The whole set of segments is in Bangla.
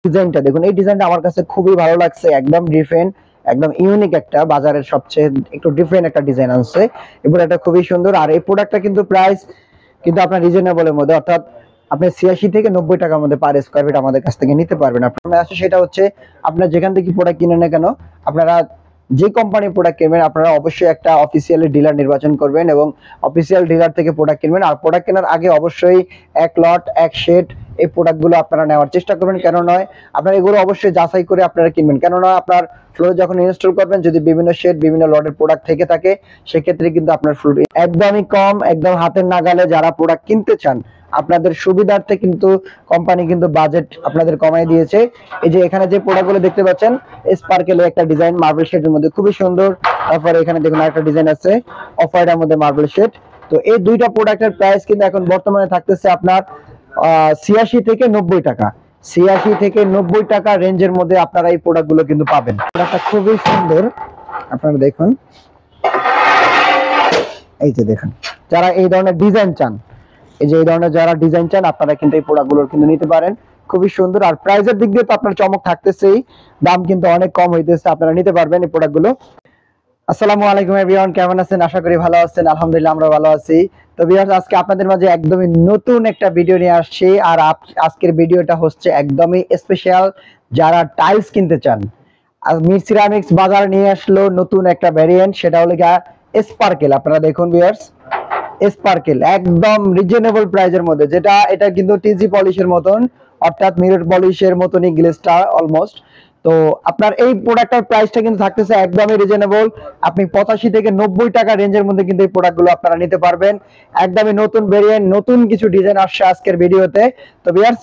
ডিজাইনটা দেখুন, এই ডিজাইনটা আমার কাছে খুবই ভালো লাগছে, একদম ডিফারেন্ট, একদম ইউনিক একটা, বাজারের সবচেয়ে একটু ডিফারেন্ট একটা ডিজাইন আছে। এবার এটা খুবই সুন্দর। আর এই প্রোডাক্টটা কিন্তু প্রাইস কিন্তু আপনার রিজনেবলের মধ্যে, অর্থাৎ আপনি ৮৬ থেকে ৯০ টাকার মধ্যে পার স্কয়ার ফিট আমাদের কাছ থেকে নিতে পারবেন। আপনার আছে সেটা হচ্ছে আপনার যেখান থেকে প্রোডাক্ট কিনেন না কেন, আপনারা যে কোম্পানির প্রোডাক্ট কিনবেন আপনারা অবশ্যই একটা অফিসিয়ালি ডিলার নির্বাচন করবেন এবং অফিসিয়াল ডিলার থেকে প্রোডাক্ট কিনবেন। আর প্রোডাক্ট কেনার আগে অবশ্যই এক লট এক শেড এই প্রোডাক্টগুলো আপনারা নেওয়ার চেষ্টা করবেন। কেন নয়, আপনারা এগুলো অবশ্যই যাচাই করে আপনারা কিনবেন। কেননা আপনার ফ্লোরে যখন ইনস্টল করবেন যদি বিভিন্ন শেড বিভিন্ন লটের প্রোডাক্ট থেকে থাকে, সেক্ষেত্রে কিন্তু আপনার ফ্লোর একদমই কম, একদম হাতের নাগালে যারা প্রোডাক্ট কিনতে চান আপনাদের সুবিধার্থে কিন্তু কোম্পানি কিন্তু বাজেট আপনাদের কমাই দিয়েছে। এই যে এখানে যে প্রোডাক্টগুলো দেখতে পাচ্ছেন, স্পার্কেলে একটা ডিজাইন মার্বেল শেডের মধ্যে খুবই সুন্দর। তারপরে এখানে দেখুন আরেকটা ডিজাইন আছে অফ হোয়াইটের মধ্যে মার্বেল শেড। তো এই দুইটা প্রোডাক্টের প্রাইস কিন্তু এখন বর্তমানে থাকতেছে আপনার ৮৬ থেকে ৯০ টাকা। ৮৬ থেকে ৯০ টাকা রেঞ্জের মধ্যে আপনারা এই প্রোডাক্টগুলো কিন্তু পাবেন। প্রোডাক্টটা খুবই সুন্দর, আপনারা দেখুন, এই যে দেখুন, যারা এই ধরনের ডিজাইন চান, এই যে এই ধরনের যারা ডিজাইন চান আপনারা কিন্তু এই প্রোডাক্টগুলো কিন্তু নিতে পারেন, খুবই সুন্দর। আর প্রাইসের দিক দিয়ে তো আপনার চমক থাকতেছেই, দাম কিন্তু অনেক কম হইতেছে, আপনারা নিতে পারবেন এই প্রোডাক্টগুলো। আসসালামু আলাইকুম এভরিওয়ান, কেমন আছেন? আশা করি ভালো আছেন। আলহামদুলিল্লাহ আমরা ভালো আছি। তো ভিউয়ার্স, আজকে আপনাদের মাঝে একদমই নতুন একটা ভিডিও নিয়ে আসছি। আর আজকের ভিডিওটা হচ্ছে একদমই স্পেশাল যারা টাইলস কিনতে চান। আর মির সিরামিক্স বাজারে নিয়ে আসলো নতুন একটা ভ্যারিয়েন্ট, সেটা হলো স্পার্কেল। আপনারা দেখুন ভিউয়ার্স, স্পার্কেল একদম রিজনেবল প্রাইজের মধ্যে, যেটা এটা কিন্তু টিজি পলিশের মতন, অর্থাৎ মিরর পলিশের মতনই গ্লেজটা অলমোস্ট। তো আপনার এই প্রোডাক্টের প্রাইসটা কিন্তু থাকতেছে একদমই রিজনেবল। আপনি ৮৫ থেকে ৯০ টাকা রেঞ্জের মধ্যে কিন্তু এই প্রোডাক্টগুলো আপনারা নিতে পারবেন। একদমই নতুন ভেরিয়েন্ট, নতুন কিছু ডিজাইন আসছে আজকের ভিডিওতে। তো ভিউয়ার্স,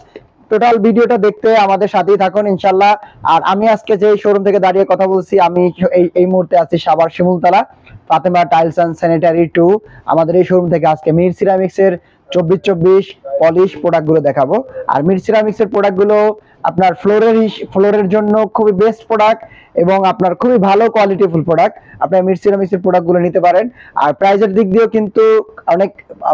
টোটাল ভিডিওটা দেখতে আমাদের সাথেই থাকুন ইনশাআল্লাহ। আর আমি আজকে যে শোরুম থেকে দাঁড়িয়ে কথা বলছি, আমি এই মুহূর্তে আছি Savar Shimultala Fatema tiles and sanitary 2। আমাদের এই শোরুম থেকে আজকে মির সিরামিক্স এর 24/24 পলিশ প্রোডাক্টগুলো দেখাবো। আর মির সিরামিক্স এর প্রোডাক্টগুলো আপনার ফ্লোরের জন্য খুবই বেস্ট প্রোডাক্ট এবং আপনার খুবই ভালো কোয়ালিটিফুল প্রোডাক্ট। আপনার মির সিরামিক্স এর প্রোডাক্টগুলো নিতে পারেন। আর প্রাইসের দিক দিয়েও কিন্তু অনেক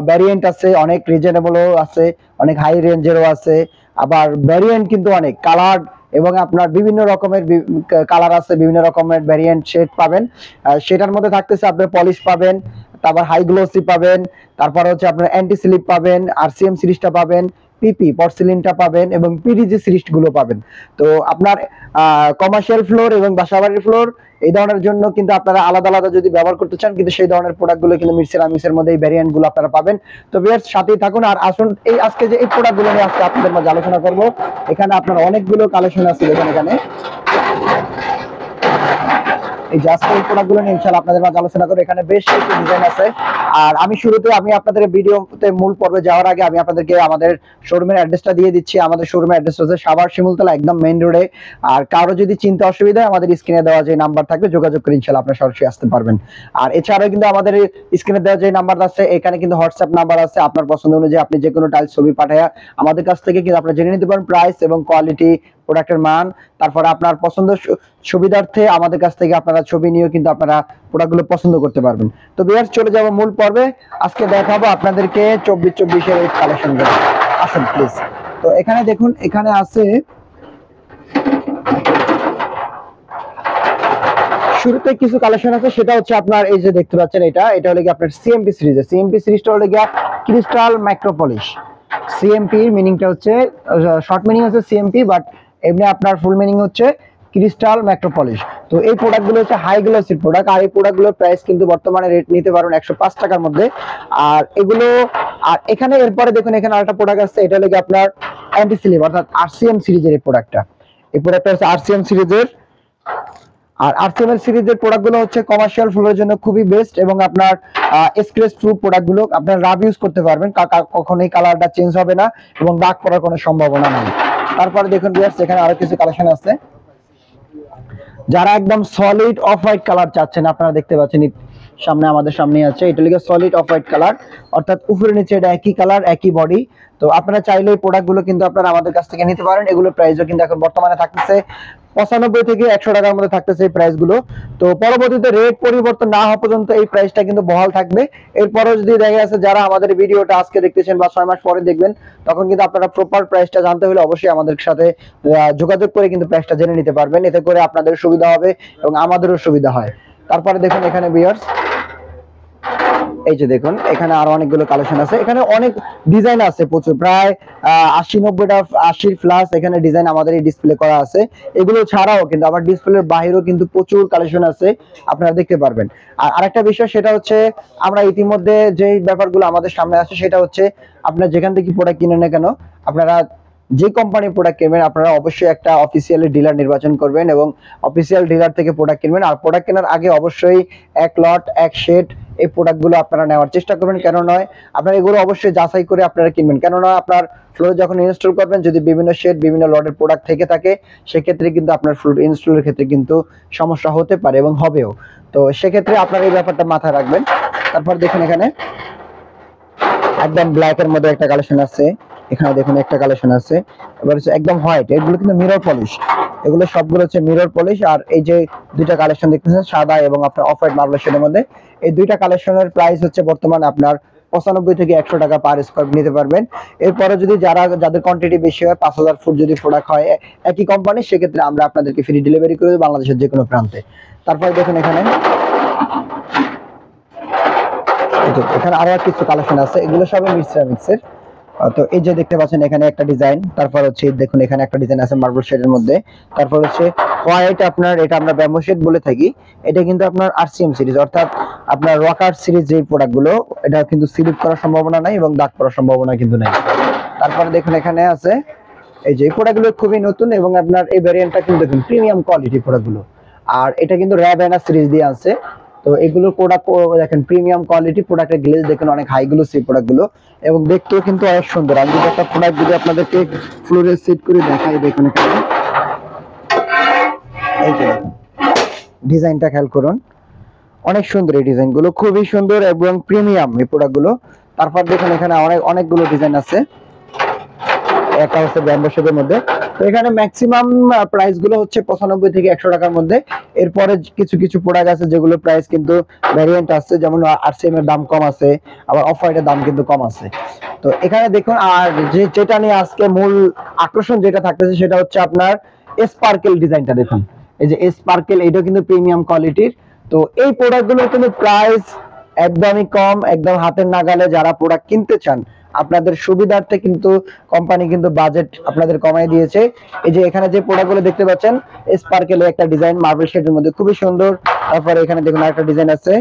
ভ্যারিয়েন্ট আছে, অনেক রিজনেবলও আছে, অনেক হাই রেঞ্জেরও আছে। আবার ভ্যারিয়েন্ট কিন্তু অনেক কালার এবং আপনার বিভিন্ন রকমের কালার আছে, বিভিন্ন রকমের ভ্যারিয়েন্ট শেড পাবেন। সেটার মধ্যে থাকতেছে আপনার পলিশ পাবেন, তারপর হাই গ্লোসি পাবেন, তারপর হচ্ছে আপনার অ্যান্টি স্লিপ পাবেন, আরসিএম সিরিজটা পাবেন, পিপি পর্সিলিনটা পাবেন এবং পিডিজি সিরিজগুলো পাবেন। তো আপনার কমার্শিয়াল ফ্লোর এবং বাসাবাড়ির ফ্লোর এই ধরনের জন্য কিন্তু আপনারা আলাদা আলাদা যদি ব্যবহার করতে চান, কিন্তু সেই ধরনের প্রোডাক্টগুলো কিন্তু মির সিরামিক্সের মধ্যে এই ভ্যারিয়েন্টগুলো আপনারা পাবেন। তো ভিউয়ার্স, সাথেই থাকুন। আর আসুন এই আজকে যে এই প্রোডাক্টগুলো নিয়ে আজকে আপনাদের মাঝে আলোচনা করব, এখানে আপনার অনেকগুলো কালেকশন আছে। এখানে এই জাস্ট এই প্রোডাক্টগুলো নিয়ে ইনশাআল্লাহ আপনাদের মাঝে আলোচনা করব। এখানে বেশ কিছু ডিজাইন আছে। আর আমি শুরুতে আপনাদের ভিডিওতে মূল পর্বে যাওয়ার আগে আমি আপনাদেরকে আমাদের শোরুমের অ্যাড্রেসটা দিয়ে দিচ্ছি। আমাদের শোরুমের অ্যাড্রেস হচ্ছে সাভার শিমুলতলা, একদম মেইন রোডে। আর কারো যদি চিন্তা অসুবিধা হয় আমাদের স্ক্রিনে দেওয়া যে নাম্বার থাকবে যোগাযোগ করে ইনশাআল্লাহ আপনারা সরাসরি আসতে পারবেন। আর এছাড়াও কিন্তু আমাদের স্ক্রিনে দেওয়া যে নাম্বার আছে, এখানে কিন্তু হোয়াটসঅ্যাপ নাম্বার আছে। আপনার পছন্দ অনুযায়ী আপনি যে কোনো টাইলস ছবি পাঠায়া আমাদের কাছ থেকে কিন্তু আপনারা জেনে নিতে পারেন প্রাইস এবং কোয়ালিটি, প্রোডাক্টের মান। তারপরে আপনার পছন্দ সুবিধার্থে আমাদের কাছ থেকে আপনারা ছবি নিয়েও কিন্তু আপনারা প্রোডাক্টগুলো পছন্দ করতে পারবেন। তো ভিউয়ার্স, চলে যাব মূল পর্বে। আজকে দেখাবো আপনাদেরকে 24/24 এর কালেকশনগুলো। আসুন প্লিজ। তো এখানে দেখুন, এখানে আছে শুরুতে কিছু কালেকশন আছে, সেটা হচ্ছে আপনার এই যে দেখতে পাচ্ছেন, এটা হলো কি আপনার সিএমপি সিরিজের। সিএমপি সিরিজটা হলো গিয়া ক্রিস্টাল মাইক্রো পলিশ। সিএমপি মিনিংটা হচ্ছে, শর্ট মিনিং হচ্ছে সিএমপি, বাট এমনি আপনার ফুল মিনিং হচ্ছে ক্রিস্টাল মাইক্রো পলিশ। তো এই প্রোডাক্টগুলো হচ্ছে হাই গ্লোসি প্রোডাক্ট। আর এই প্রোডাক্টগুলোর প্রাইস কিন্তু বর্তমানে রেট নিতে পারেন 105 টাকার মধ্যে। আর এগুলো, আর এখানে এরপরে দেখুন এখানে আরেকটা প্রোডাক্ট আছে, এটা হলো কি আপনার অ্যান্টি স্লিপ অর্থাৎ আরসিএম সিরিজের এই প্রোডাক্টটা। এই প্রোডাক্টটা হচ্ছে আরসিএম সিরিজের। আর আরসিএম সিরিজের প্রোডাক্টগুলো হচ্ছে কমার্শিয়াল ফ্লোরের জন্য খুবই বেস্ট এবং আপনার স্ক্র্যাচ প্রুফ প্রোডাক্টগুলো আপনারা রাব ইউজ করতে পারবেন, কখনোই কালারটা চেঞ্জ হবে না এবং দাগ পড়ার কোনো সম্ভাবনা নেই। তারপরে দেখুন ভিউয়ার্স, এখানে আরো কিছু কালেকশন আছে। যারা একদম সলিড অফ হোয়াইট কালার চাচ্ছেন, আপনারা দেখতে পাচ্ছেন সামনে আমাদের সামনে আছে, এটা লিখে সলিড অফ হোয়াইট কালার, অর্থাৎ উপরে নিচে এটা একই কালার একই বডি। তো আপনারা চাইলে এই প্রোডাক্টগুলো কিন্তু আপনারা আমাদের কাছ থেকে নিতে পারেন। এগুলো প্রাইসও কিন্তু এখন বর্তমানে থাকতেছে 95 থেকে 100 টাকার মধ্যে থাকতেছে এই প্রাইসগুলো। তো পরবর্তীতে রেট পরিবর্তন না হওয়া পর্যন্ত এই প্রাইসটা কিন্তু বহাল থাকবে। এরপরও যদি দেখা যাচ্ছে যারা আমাদের ভিডিওটা আজকে দেখতেছেন বা 6 মাস পরে দেখবেন, তখন কিন্তু আপনারা প্রপার প্রাইসটা জানতে হলে অবশ্যই আমাদের সাথে যোগাযোগ করে কিন্তু প্রাইসটা জেনে নিতে পারবেন। এতে করে আপনাদের সুবিধা হবে এবং আমাদেরও সুবিধা হয়। তারপরে দেখুন এখানে ভিউয়ার্স, এই যে দেখুন এখানে আরো অনেকগুলো কালেকশন আছে, এখানে অনেক ডিজাইন আছে প্রচুর, প্রায় 80-90টা 80 প্লাস এখানে ডিজাইন আমাদের এই ডিসপ্লে করা আছে। এগুলো ছাড়াও কিন্তু আমার ডিসপ্লের বাইরেও কিন্তু প্রচুর কালেকশন আছে, আপনারা দেখতে পারবেন। আর আরেকটা বিষয় সেটা হচ্ছে, আমরা ইতিমধ্যে যে ব্যাপারগুলো আমাদের সামনে আছে সেটা হচ্ছে, আপনারা যেখান থেকে প্রোডাক্ট কিনেন না কেন, আপনারা যে কোম্পানির প্রোডাক্ট কিনবেন আপনারা অবশ্যই একটা অফিসিয়ালি ডিলার নির্বাচন করবেন এবং অফিসিয়াল ডিলার থেকে প্রোডাক্ট কিনবেন। আর প্রোডাক্ট কেনার আগে অবশ্যই এক লট এক শেড এই প্রোডাক্টগুলো আপনারা নেওয়ার চেষ্টা করবেন। কেন নয়, আপনারা এগুলো অবশ্যই যাচাই করে আপনারা কিনবেন। কেননা আপনার ফ্লোরে যখন ইনস্টল করবেন, যদি বিভিন্ন শেড বিভিন্ন লটের প্রোডাক্ট থেকে থাকে, সেক্ষেত্রে কিন্তু আপনার ফ্লোর ইনস্টলের ক্ষেত্রে কিন্তু সমস্যা হতে পারে এবং হবেও। তো সেক্ষেত্রে আপনারা এই ব্যাপারটা মাথায় রাখবেন। তারপর দেখুন এখানে একদম ব্ল্যাক এর মধ্যে একটা কালেকশন আছে, এখানে দেখুন একটা কালেকশন আছে, এবার হচ্ছে একদম হোয়াইট, এগুলো কিন্তু মিরর পলিশ, এগুলো সবগুলো হচ্ছে মিরর পলিশ। আর এই যে দুইটা কালেকশন দেখতেছেন সাদা এবং আপনার অফ হোয়াইট মার্বেল শেডের মধ্যে, এই দুইটা কালেকশনের প্রাইস হচ্ছে বর্তমানে আপনার 95 থেকে 100 টাকা পার স্কয়ার নিতে পারবেন। এরপরে যদি যাদের কোয়ান্টিটি বেশি হয়, 5000 ফুট যদি প্রোডাক্ট হয় একই কোম্পানি, সেক্ষেত্রে আমরা আপনাদেরকে ফ্রি ডেলিভারি করে দেব বাংলাদেশের যে কোনো প্রান্তে। তারপরে দেখুন এখানে এখানে আরো কিছু কালেকশন আছে, এগুলো সবই মিক্সের। তো এই যে দেখতে পাচ্ছেন এখানে একটা ডিজাইন, তারপর হচ্ছে দেখুন এখানে একটা ডিজাইন আছে মার্বেল শেডের মধ্যে, তারপর হচ্ছে হোয়াইট, আপনার এটা আমরা ব্যাম্বো শেড বলে থাকি। এটা কিন্তু আপনার আরসিএম সিরিজ, অর্থাৎ আপনার রকার সিরিজ যে প্রোডাক্টগুলো, এটা কিন্তু স্লিপ করার সম্ভাবনা নাই এবং দাগ পড়ার সম্ভাবনা কিন্তু নাই। তারপরে দেখুন এখানে আছে এই যে প্রোডাক্টগুলো খুবই নতুন এবং আপনার এই ভ্যারিয়েন্টটা কিন্তু দেখুন প্রিমিয়াম কোয়ালিটি প্রোডাক্টগুলো। আর এটা কিন্তু র্যাবেনা সিরিজ দিয়ে আছে। তো এগুলো প্রোডাক্ট দেখেন প্রিমিয়াম কোয়ালিটি, প্রোডাক্টের গ্লেজ দেখুন অনেক হাই গুলো সেই প্রোডাক্টগুলো, এবং দেখতেও কিন্তু অনেক সুন্দর। আমি যদি একটা প্রোডাক্ট যদি আপনাদেরকে ফ্লোরে সেট করে দেখাই, দেখুন এখানে এই যে ডিজাইনটা খেয়াল করুন, অনেক সুন্দর এই ডিজাইনগুলো, খুবই সুন্দর এবং প্রিমিয়াম এই প্রোডাক্টগুলো। তারপর দেখুন এখানে অনেকগুলো ডিজাইন আছে, একটা হচ্ছে ব্যাম্বো শেপের মধ্যে। তো এখানে ম্যাক্সিমাম প্রাইস গুলো হচ্ছে 95 থেকে 100 টাকার মধ্যে। এরপরে কিছু কিছু প্রোডাক্ট আছে যেগুলো প্রাইস কিন্তু ভ্যারিয়েন্ট আছে, যেমন আরসিএম এর দাম কম আছে, আবার অফ হোয়াইটের দাম কিন্তু কম আছে। তো এখানে দেখুন, আর যেটা নিয়ে আজকে মূল আকর্ষণ যেটা থাকতেছে সেটা হচ্ছে আপনার স্পার্কেল ডিজাইনটা দেখুন, এই যে স্পার্কেল, এটা কিন্তু প্রিমিয়াম কোয়ালিটির। তো এই প্রোডাক্টগুলোর কিন্তু প্রাইস একদমই কম, একদম হাতের নাগালে। যারা প্রোডাক্ট কিনতে চান আপনাদের সুবিধার্থে কিন্তু কোম্পানি কিন্তু বাজেট আপনাদের কমাই দিয়েছে। এই যে এখানে যে প্রোডাক্টগুলো দেখতে পাচ্ছেন, স্পার্কেলের একটা ডিজাইন মার্বেল শেডের মধ্যে খুবই সুন্দর। তারপরে এখানে দেখুন আরেকটা ডিজাইন আছে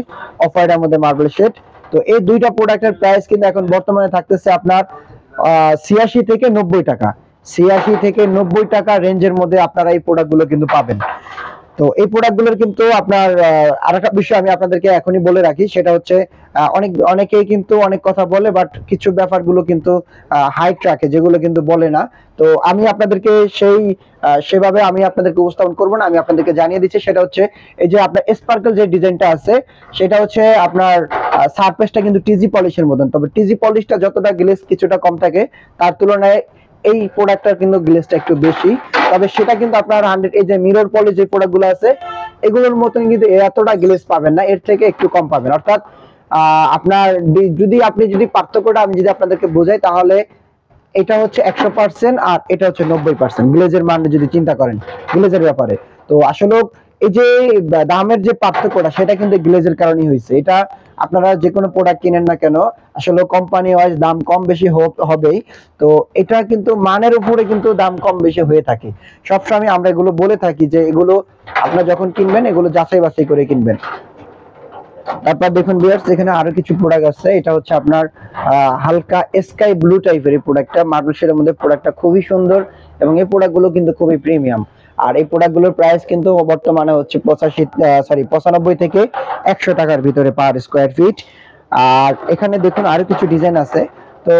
অফ হোয়াইটের মধ্যে মার্বেল শেড। তো এই দুইটা প্রোডাক্টের প্রাইস কিন্তু এখন বর্তমানে থাকতেছে আপনার 86 থেকে 90 টাকা, 86 থেকে 90 টাকা রেঞ্জের মধ্যে আপনারা এই প্রোডাক্টগুলো কিন্তু পাবেন। তো এই প্রোডাক্টগুলোর কিন্তু আপনার আরেকটা বিষয় আমি আপনাদেরকে এখনই বলে রাখি, সেটা হচ্ছে অনেকেই কিন্তু অনেক কথা বলে, বাট কিছু ব্যাপারগুলো কিন্তু হাইট রাখে যেগুলো কিন্তু বলে না। তো আমি আপনাদেরকে সেভাবে আমি আপনাদেরকে উপস্থাপন করবো না, আমি আপনাদেরকে জানিয়ে দিচ্ছি। সেটা হচ্ছে এই যে আপনার স্পার্কেল যে ডিজাইনটা আছে, সেটা হচ্ছে আপনার সারফেসটা কিন্তু টিজি পলিশের মতন, তবে টিজি পলিশটা যতটা গ্লেজ কিছুটা কম থাকে, তার তুলনায় এই প্রোডাক্টটার কিন্তু গ্লেজটা একটু বেশি। তবে সেটা কিন্তু আপনার 100, এই যে মিরর পলিশ যে প্রোডাক্টগুলো আছে এগুলোর মতন কিন্তু এতটা গ্লেজ পাবেন না, এর থেকে একটু কম পাবেন। অর্থাৎ আপনার আপনি যদি পার্থক্যটা আমি যদি আপনাদেরকে বোঝাই, তাহলে এটা হচ্ছে 100% আর এটা হচ্ছে 90% গ্লেজের মান যদি চিন্তা করেন গ্লেজের ব্যাপারে। তো আসলে এই যে দামের যে পার্থক্যটা, সেটা কিন্তু গ্লেজের কারণেই হয়েছে। এটা আপনারা যে কোনো প্রোডাক্ট কিনেন না কেন, আসলে কোম্পানি ওয়াইজ দাম কম বেশি হবেই। তো এটা কিন্তু মানের উপরে কিন্তু দাম কম বেশি হয়ে থাকে। সবসময় আমরা এগুলো বলে থাকি যে এগুলো আপনারা যখন কিনবেন এগুলো যাচাই বাছাই করে কিনবেন। তারপর দেখুন ভিউয়ার্স, এখানে আরো কিছু প্রোডাক্ট আছে। এটা হচ্ছে আপনার হালকা স্কাই ব্লু টাইপের এই প্রোডাক্টটা, মার্বেল শেডের মধ্যে প্রোডাক্টটা খুবই সুন্দর এবং এই প্রোডাক্টগুলো কিন্তু খুবই প্রিমিয়াম। আর এই প্রোডাক্টগুলোর প্রাইস কিন্তু বর্তমানে হচ্ছে 95 থেকে 100 টাকার ভিতরে পার স্কয়ার ফিট। আর এখানে দেখুন আরো কিছু ডিজাইন আছে। তো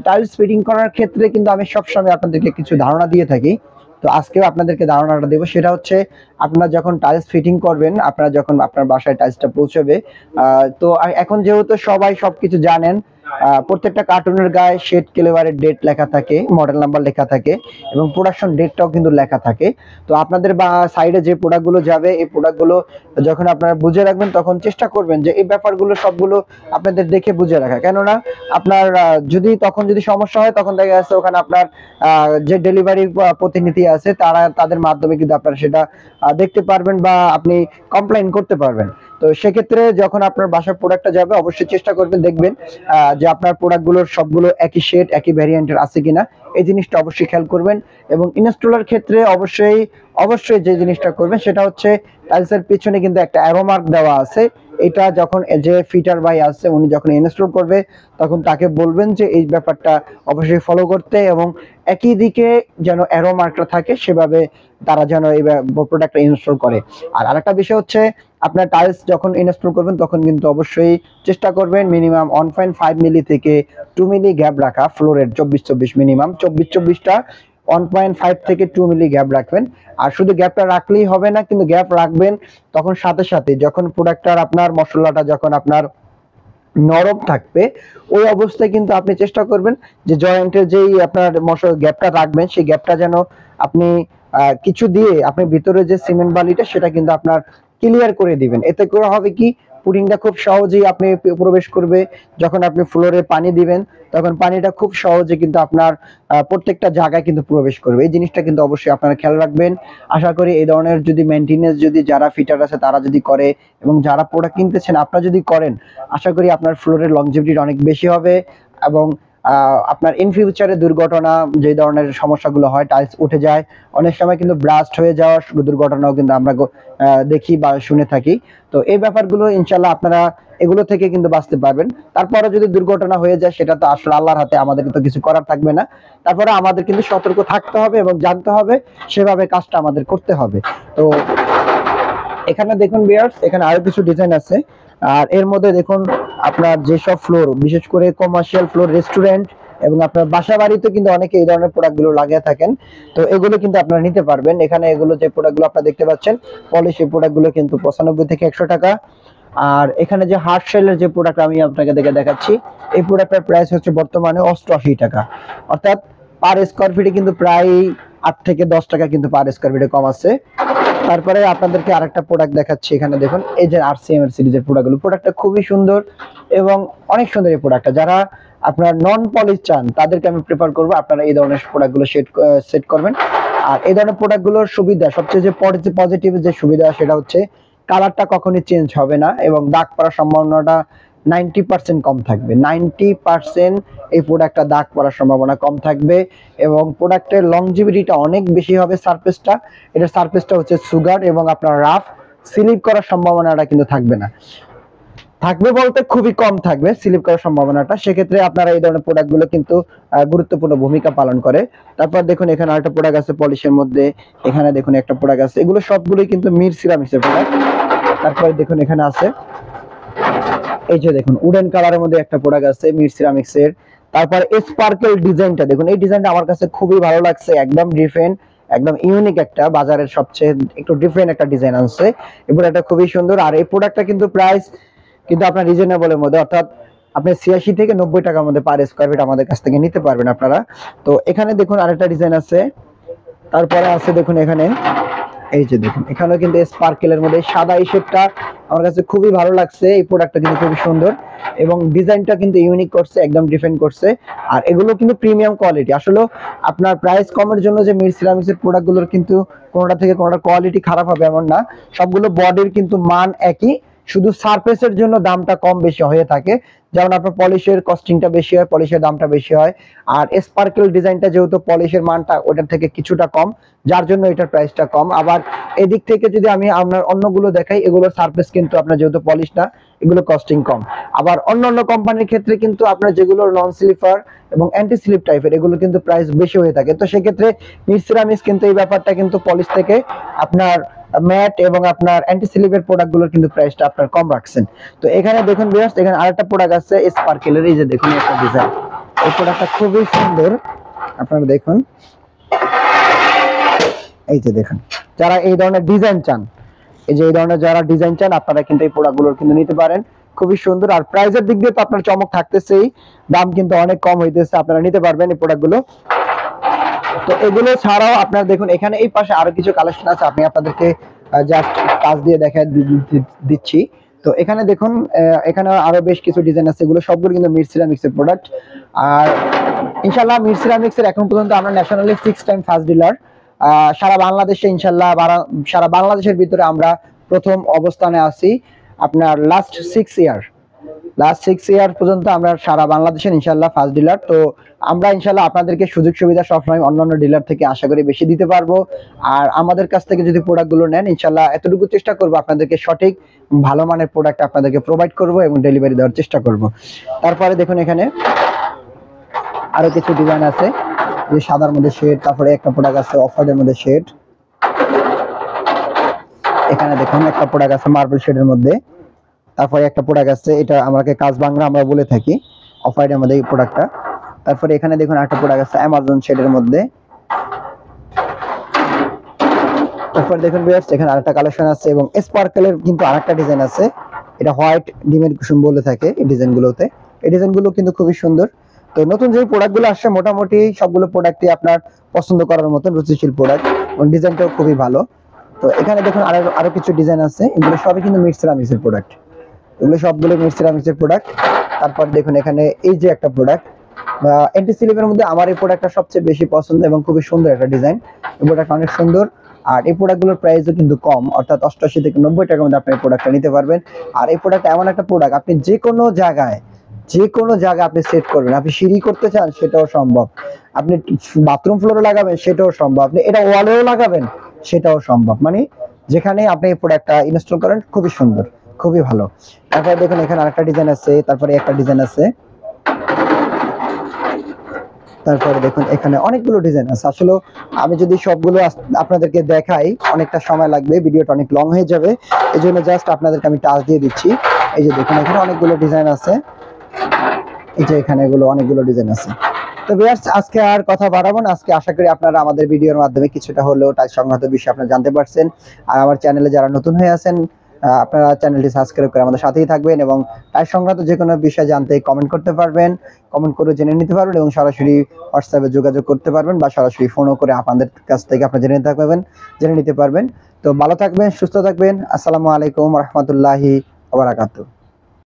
টাইলস ফিটিং করার ক্ষেত্রে কিন্তু আমি সবসময় আপনাদেরকে কিছু ধারণা দিয়ে থাকি। তো আজকেও আপনাদেরকে ধারণাটা দেবো, সেটা হচ্ছে আপনারা যখন টাইলস ফিটিং করবেন, আপনারা যখন আপনার বাসায় টাইলসটা পৌঁছবে, তো এখন যেহেতু সবাই সবকিছু জানেন, প্রত্যেকটা কার্টুনের গায়ে শেড ক্যালিবারের ডেট লেখা থাকে, মডেল নাম্বার লেখা থাকে এবং প্রোডাকশন ডেটটাও কিন্তু লেখা থাকে। তো আপনাদের বা সাইডে যে প্রোডাক্টগুলো যাবে, এই প্রোডাক্টগুলো যখন আপনারা বুঝে রাখবেন তখন চেষ্টা করবেন যে এই ব্যাপারগুলো সবগুলো আপনাদের দেখে বুঝে রাখা। কেননা আপনার যদি তখন যদি সমস্যা হয়, তখন দেখা যাচ্ছে ওখানে আপনার যে ডেলিভারি প্রতিনিধি আছে তাদের মাধ্যমে কিন্তু আপনারা সেটা দেখতে পারবেন বা আপনি কমপ্লেইন করতে পারবেন। তো সেক্ষেত্রে যখন আপনার বাসার প্রোডাক্টটা যাবে, অবশ্যই চেষ্টা করবেন দেখবেন যে আপনার প্রোডাক্টগুলোর সবগুলো একই শেড একই ভ্যারিয়েন্টের আছে কিনা, এই জিনিসটা অবশ্যই খেয়াল করবেন। এবং ইনস্টলার ক্ষেত্রে অবশ্যই অবশ্যই যে জিনিসটা করবেন সেটা হচ্ছে টাইলসের পিছনে কিন্তু একটা অ্যারো মার্ক দেওয়া আছে। এটা যখন যে ফিটার ভাই আছে উনি যখন ইনস্টল করবে তখন তাকে বলবেন যে এই ব্যাপারটা অবশ্যই ফলো করতে, এবং একই দিকে যেন অ্যারো মার্কটা থাকে সেভাবে তারা যেন এই প্রোডাক্টটা ইনস্টল করে। আর আরেকটা বিষয় হচ্ছে আপনার টাইলস যখন ইনস্টল করবেন তখন কিন্তু অবশ্যই চেষ্টা করবেন মিনিমাম 1.5 মিলি থেকে 2 মিলি গ্যাপ রাখা, ফ্লোরের 24-24 মিনিমাম 24-24টা 1.5 থেকে 2 মিলি গ্যাপ রাখবেন। আর শুধু গ্যাপটা রাখলেই হবে না, কিন্তু গ্যাপ রাখবেন তখন সাথে সাথে যখন প্রোডাক্টটার আপনার মশলাটা যখন আপনার নরম থাকবে, ওই অবস্থায় কিন্তু আপনি চেষ্টা করবেন যে জয়েন্টের যেই আপনার গ্যাপটা রাখবেন সেই গ্যাপটা যেন আপনি কিছু দিয়ে আপনি ভিতরে যে সিমেন্ট বালিটা সেটা কিন্তু আপনার ক্লিয়ার করে দিবেন। এতে করে হবে কি, পুডিংটা খুব সহজেই আপনি প্রবেশ করবে। যখন আপনি ফ্লোরে পানি দিবেন তখন পানিটা খুব সহজে কিন্তু আপনার প্রত্যেকটা জায়গায় কিন্তু প্রবেশ করবে। এই জিনিসটা কিন্তু অবশ্যই আপনারা খেয়াল রাখবেন। আশা করি এই ধরনের যদি মেইনটেনেন্স যদি যারা ফিটার আছে তারা যদি করে এবং যারা প্রোডাক্ট কিনতেছেন আপনারা যদি করেন, আশা করি আপনার ফ্লোরের লংজিভিটি অনেক বেশি হবে। এবং আপনার ইন ফিউচারে দুর্ঘটনা যে ধরনের সমস্যাগুলো হয়, টাইলস উঠে যায়, অনেক সময় কিন্তু ব্লাস্ট হয়ে যাওয়ার দুর্ঘটনাও কিন্তু আমরা দেখি বা শুনে থাকি। তো এই ব্যাপারগুলো ইনশাল্লাহ আপনারা এগুলো থেকে কিন্তু বাঁচতে পারবেন। তারপরে যদি দুর্ঘটনা হয়ে যায় সেটা তো আসলে আল্লাহর হাতে, আমাদের তো কিছু করার থাকবে না। তারপরে আমাদের কিন্তু সতর্ক থাকতে হবে এবং জানতে হবে, সেভাবে কাজটা আমাদের করতে হবে। তো এখানে দেখুন ভিউয়ার্স, এখানে আরো কিছু ডিজাইন আছে। আর এর মধ্যে দেখুন আপনার যেসব ফ্লোর, বিশেষ করে কমার্শিয়াল ফ্লোর, রেস্টুরেন্ট এবং আপনার বাসা বাড়িতে কিন্তু অনেকে এই ধরনের প্রোডাক্টগুলো লাগিয়ে থাকেন। তো এগুলো কিন্তু আপনারা নিতে পারবেন। এখানে এগুলো যে প্রোডাক্টগুলো আপনারা দেখতে পাচ্ছেন পলিশ, এই প্রোডাক্টগুলো কিন্তু 95 থেকে 100 টাকা। আর এখানে যে হার্ড শেলের যে প্রোডাক্ট আমি আপনাকে দেখাচ্ছি, এই প্রোডাক্টের প্রাইস হচ্ছে বর্তমানে 88 টাকা। অর্থাৎ পার স্কয়ার ফিটে কিন্তু প্রায় 8 থেকে 10 টাকা কিন্তু পার স্কয়ার ফিটে কম আছে। তারপরে আপনাদেরকে আরেকটা প্রোডাক্ট দেখাচ্ছি। এখানে দেখুন এই যে RCM এর সিরিজের প্রোডাক্টগুলো, প্রোডাক্টটা খুবই সুন্দর এবং অনেক সুন্দর। এই প্রোডাক্টটা যারা আপনার নন পলিশ চান তাদেরকে আমি প্রেফার করবো আপনারা এই ধরনের প্রোডাক্টগুলো সেট করবেন। আর এই ধরনের প্রোডাক্টগুলোর সুবিধা, সবচেয়ে যে পজিটিভ যে সুবিধা সেটা হচ্ছে কালারটা কখনোই চেঞ্জ হবে না এবং দাগ পড়ার সম্ভাবনাটা 90% কম থাকবে। 90% এই প্রোডাক্টটা দাগ পড়ার সম্ভাবনা কম থাকবে এবং প্রোডাক্টের লংজিভিটিটা অনেক বেশি হবে। সারফেসটা, এটার সারফেসটা হচ্ছে সুগার এবং আপনার রাফ, স্লিপ করার সম্ভাবনাটা কিন্তু থাকবে না। থাকবে বলতে খুবই কম থাকবে স্লিপ করার সম্ভাবনাটা। সেক্ষেত্রে আপনারা এই ধরনের প্রোডাক্টগুলো কিন্তু গুরুত্বপূর্ণ ভূমিকা পালন করে। তারপর দেখুন এখানে আরেকটা প্রোডাক্ট আছে পলিশের মধ্যে। এখানে দেখুন একটা প্রোডাক্ট আছে, এগুলো সবগুলোই কিন্তু মির সিরামিক্সের প্রোডাক্ট। তারপরে দেখুন এখানে আছে এই যে দেখুন উডেন কালারের মধ্যে একটা প্রোডাক্ট আছে মির সিরামিক্সের। তারপর স্পার্কেল ডিজাইনটা দেখুন, এই ডিজাইনটা আমার কাছে খুবই ভালো লাগছে, একদম ডিফারেন্ট, একদম ইউনিক একটা, বাজারের সবচেয়ে একটু ডিফারেন্ট একটা ডিজাইন আছে। এই প্রোডাক্টটা খুবই সুন্দর। আর এই প্রোডাক্টটা কিন্তু প্রাইস কিন্তু আপনার রিজনেবলের মধ্যে, অর্থাৎ আপনি 86 থেকে 90 টাকার মধ্যে পার স্কয়ার ফিট আমাদের কাছ থেকে নিতে পারবেন আপনারা। তো এখানে দেখুন আরেকটা ডিজাইন আছে। তারপরে আছে দেখুন এখানে এই যে দেখুন এখানেও কিন্তু স্পার্কেলের মধ্যে সাদা এই শেডটা আমার কাছে খুবই ভালো লাগছে। এই প্রোডাক্টটা কিন্তু খুবই সুন্দর এবং ডিজাইনটা কিন্তু ইউনিক করছে, একদম ডিফারেন্ট করছে। আর এগুলো কিন্তু প্রিমিয়াম কোয়ালিটি। আসলে আপনার প্রাইস কমের জন্য যে মির সিরামিক্সের প্রোডাক্টগুলোর কিন্তু কোনোটা থেকে কোনোটা কোয়ালিটি খারাপ হবে এমন না, সবগুলো বডির কিন্তু মান একই, শুধু সারফেসের জন্য দামটা কম বেশি হয়ে থাকে। যেমন আপনার পলিশের কস্টিংটা বেশি হয়, পলিশের দামটা বেশি হয়। আর স্পার্কেল ডিজাইনটা যেহেতু পলিশের মানটা ওটার থেকে কিছুটা কম, যার জন্য এটার প্রাইসটা কম। আবার এদিক থেকে যদি আমি আপনার অন্যগুলো দেখাই, এগুলোর সারফেস কিন্তু আপনার যেহেতু পলিশ না, এগুলো কস্টিং কম। আবার অন্য কোম্পানির ক্ষেত্রে কিন্তু আপনার যেগুলো নন স্লিপার এবং অ্যান্টি স্লিপ টাইপের, এগুলো কিন্তু প্রাইস বেশি হয়ে থাকে। তো সেক্ষেত্রে মির সিরামিক্স কিন্তু এই ব্যাপারটা কিন্তু পলিশ থেকে আপনার ম্যাট এবং আপনার অ্যান্টি স্লিপের প্রোডাক্টগুলোর কিন্তু প্রাইসটা আপনার কম রাখছেন। তো এখানে দেখুন ভিউয়ার্স, এখানে আরেকটা প্রোডাক্ট আছে স্পার্কেলের, এই যে দেখুন একটা ডিজাইন, এই প্রোডাক্টটা খুবই সুন্দর। আপনারা দেখুন এই যে দেখুন, যারা এই ধরনের ডিজাইন চান, এই যে এই ধরনের যারা ডিজাইন চান আপনারা কিন্তু এই প্রোডাক্টগুলো কিন্তু নিতে পারেন। খুবই সুন্দর, আর প্রাইসের দিক দিয়ে তো আপনার চমক থাকতেছেই, দাম কিন্তু অনেক কম হইতেছে, আপনারা নিতে পারবেন এই প্রোডাক্টগুলো। তো এগুলো ছাড়াও আপনারা দেখুন এখানে এই পাশে আরো কিছু কালেকশন আছে, আমি আপনাদেরকে জাস্ট কাজ দিয়ে দেখায় দিচ্ছি। তো এখানে দেখুন এখানে আরো বেশ কিছু ডিজাইন আছে, এগুলো সবগুলো কিন্তু মিড সিরামিক্সের প্রোডাক্ট। আর ইনশাআল্লাহ মিড সিরামিক্সের এখন পর্যন্ত আমরা ন্যাশনালি 6 টাইম ফার্স্ট ডিলার। সারা বাংলাদেশে ইনশাআল্লাহ সারা বাংলাদেশের ভিতরে আমরা প্রথম অবস্থানে আছি। আপনার লাস্ট 6 ইয়ার পর্যন্ত আমরা সারা বাংলাদেশের ইনশাআল্লাহ ফার্স্ট ডিলার। তো আমরা ইনশাআল্লাহ আপনাদেরকে সুযোগ সুবিধা সবসময় অন্যান্য ডিলার থেকে আশা করি বেশি দিতে পারবো। আর আমাদের কাছ থেকে যদি প্রোডাক্টগুলো নেন ইনশাআল্লাহ এতটুকু চেষ্টা করব আপনাদেরকে সঠিক ভালো মানের প্রোডাক্ট আপনাদেরকে প্রোভাইড করব এবং ডেলিভারি দেওয়ার চেষ্টা করব। তারপরে দেখুন এখানে আরো কিছু ডিজাইন আছে, যে সাদার মধ্যে শেড, তারপরে একটা প্রোডাক্ট আছে অফ হোয়াইটের মধ্যে শেড, এখানে দেখুন একটা প্রোডাক্ট আছে মার্বেল শেডের মধ্যে, তারপরে একটা প্রোডাক্ট আছে এটা আমাকে কাজ বাংলা আমরা বলে থাকি অফ হোয়াইটের মধ্যে এই প্রোডাক্টটা। তারপরে এখানে দেখুন একটা প্রোডাক্ট আছে অ্যামাজন শেডের মধ্যে। তারপর দেখুন ভিউয়ার্স এখানে আরেকটা কালেকশন আছে এবং স্পার্কেলের কিন্তু আরেকটা ডিজাইন আছে, এটা হোয়াইট ডিমের কুসুম বলে থাকে এই ডিজাইনগুলোতে। এই ডিজাইনগুলো কিন্তু খুবই সুন্দর। তো নতুন যে প্রোডাক্টগুলো আসছে মোটামুটি সবগুলো প্রোডাক্টই আপনার পছন্দ করার মতন রুচিশীল প্রোডাক্ট এবং ডিজাইনটাও খুবই ভালো। তো এখানে দেখুন আরো কিছু ডিজাইন আছে, এগুলো সবই কিন্তু মিড সিরামিক্সের প্রোডাক্ট, এগুলো সবগুলো মিড সিরামিক্সের প্রোডাক্ট। তারপর দেখুন এখানে এই যে একটা প্রোডাক্ট এন্টি স্লিপের মধ্যে আমার এই প্রোডাক্টটা সবচেয়ে বেশি পছন্দ এবং খুবই সুন্দর একটা ডিজাইন, এই প্রোডাক্ট অনেক সুন্দর। আর এই প্রোডাক্টগুলোর প্রাইসও কিন্তু কম, অর্থাৎ 88 থেকে 90 টাকার মধ্যে আপনি এই প্রোডাক্টটা নিতে পারবেন। আর এই প্রোডাক্ট এমন একটা প্রোডাক্ট আপনি যে কোনো জায়গায় আপনি সেট করবেন, আপনি সিঁড়ি করতে চান সেটাও সম্ভব, আপনি বাথরুম ফ্লোরে লাগাবেন সেটাও সম্ভব, আপনি এটা ওয়ালেও লাগাবেন সেটাও সম্ভব, মানে যেখানে আপনি এই প্রোডাক্টটা ইনস্টল করেন খুবই সুন্দর, খুবই ভালো। তারপরে দেখুন এখানে আরেকটা ডিজাইন আছে, তারপরে একটা ডিজাইন আছে, তারপরে দেখুন এখানে অনেকগুলো ডিজাইন আছে। আসলে আমি যদি সবগুলো আপনাদেরকে দেখাই অনেকটা সময় লাগবে, ভিডিওটা অনেক লং হয়ে যাবে, এই জন্য জাস্ট আপনাদেরকে আমি টাচ দিয়ে দিচ্ছি। এই যে দেখুন এখানে অনেকগুলো ডিজাইন আছে, এই যে এখানে এগুলো অনেকগুলো ডিজাইন আছে। তো ভিউয়ার্স আজকে আর কথা বাড়াবো না, আজকে আশা করি আপনারা আমাদের ভিডিওর মাধ্যমে কিছুটা হলেও টাইলস সংক্রান্ত বিষয় আপনারা জানতে পারছেন। আর আমার চ্যানেলে যারা নতুন হয়ে আছেন আপনারা চ্যানেলটি সাবস্ক্রাইব করে আমাদের সাথেই থাকবেন এবং টাইলস সংক্রান্ত যে কোনো বিষয় জানতে কমেন্ট করতে পারবেন, কমেন্ট করে জেনে নিতে পারবেন এবং সরাসরি হোয়াটসঅ্যাপে যোগাযোগ করতে পারবেন বা সরাসরি ফোনও করে আপনাদের কাছ থেকে আপনারা জেনে নিতে পারবেন। তো ভালো থাকবেন, সুস্থ থাকবেন। আসসালামু আলাইকুম ওয়া রাহমাতুল্লাহি ওয়া বারাকাতুহু।